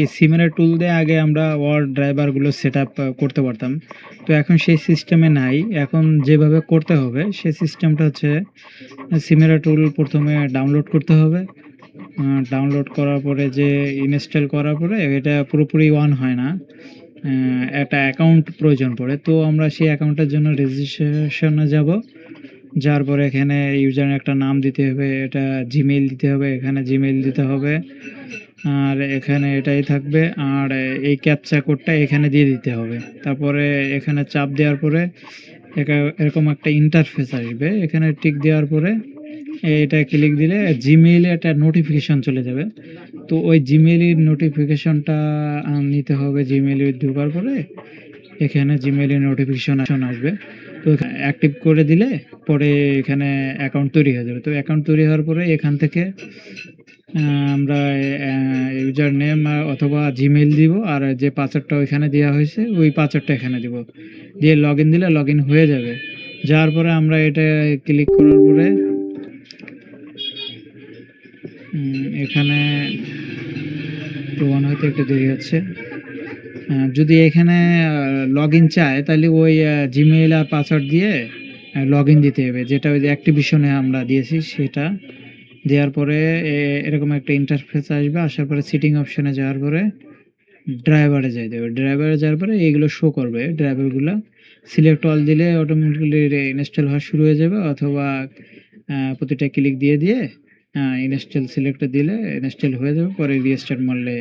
এই সিমিলার টুল দিয়ে আগে আমরা ওয়ার্ড ড্রাইভারগুলো সেটআপ করতে পারতাম। তো এখন সেই সিস্টেমে নাই। এখন যেভাবে করতে হবে সেই সিস্টেমটা হচ্ছে সিমিলার টুল ১ম এ ডাউনলোড করতে হবে। ডাউনলোড করার পরে যে ইনস্টল করার পরে এটা পুরোপুরি অন হয় না। একটা অ্যাকাউন্ট প্রয়োজন পড়ে। তো আমরা সেই অ্যাকাউন্টের জন্য রেজিস্ট্রেশনে যাবো। যাওয়ার পরে এখানে ইউজারের একটা নাম দিতে হবে, এটা জিমেইল দিতে হবে, এখানে জিমেইল দিতে হবে। আর এখানে এটাই থাকবে। আর এই ক্যাপচা কোডটা এখানে দিয়ে দিতে হবে। তারপরে এখানে চাপ দেওয়ার পরে এরকম একটা ইন্টারফেস আসবে। এখানে টিক দেওয়ার পরে এটা ক্লিক দিলে জিমেইলে একটা নোটিফিকেশন চলে যাবে। তো ওই জিমেইলের নোটিফিকেশনটা নিতে হবে। জিমেইলে ঢোকার পরে এখানে জিমেইলের নোটিফিকেশন আসবে। তো অ্যাক্টিভ করে দিলে পরে এখানে অ্যাকাউন্ট তৈরি হয়ে যাবে। তো অ্যাকাউন্ট তৈরি হওয়ার পরে এখান থেকে আমরা ইউজার নেম অথবা জিমেইল দিব। আর যে পাসওয়ার্ডটা ওইখানে দেওয়া হয়েছে ওই পাসওয়ার্ডটা এখানে দিব। দিয়ে লগইন দিলে লগইন হয়ে যাবে। যাওয়ার পরে আমরা এটা ক্লিক করার পরে এখানে একটু অন হতে একটু দেরি হচ্ছে। যদি এখানে লগইন চায় তাহলে ওই জিমেইল আর পাসওয়ার্ড দিয়ে লগইন দিতে হবে, যেটা ওই যে অ্যাক্টিভেশনে আমরা দিয়েছি সেটা। দেওয়ার পরে এরকম একটা ইন্টারফেস আসবে। আসার পরে সিটিং অপশনে যাওয়ার পরে ড্রাইভারে যাইতে হবে। ড্রাইভারে যাওয়ার পরে এইগুলো শো করবে ড্রাইভারগুলো। সিলেক্ট অল দিলে অটোমেটিক্যালি ইনস্টল হওয়া শুরু হয়ে যাবে, অথবা প্রতিটা ক্লিক দিয়ে ইনস্টল সিলেক্ট দিলে ইনস্টল হয়ে যাবে। পরে রিস্টার্ট মারলে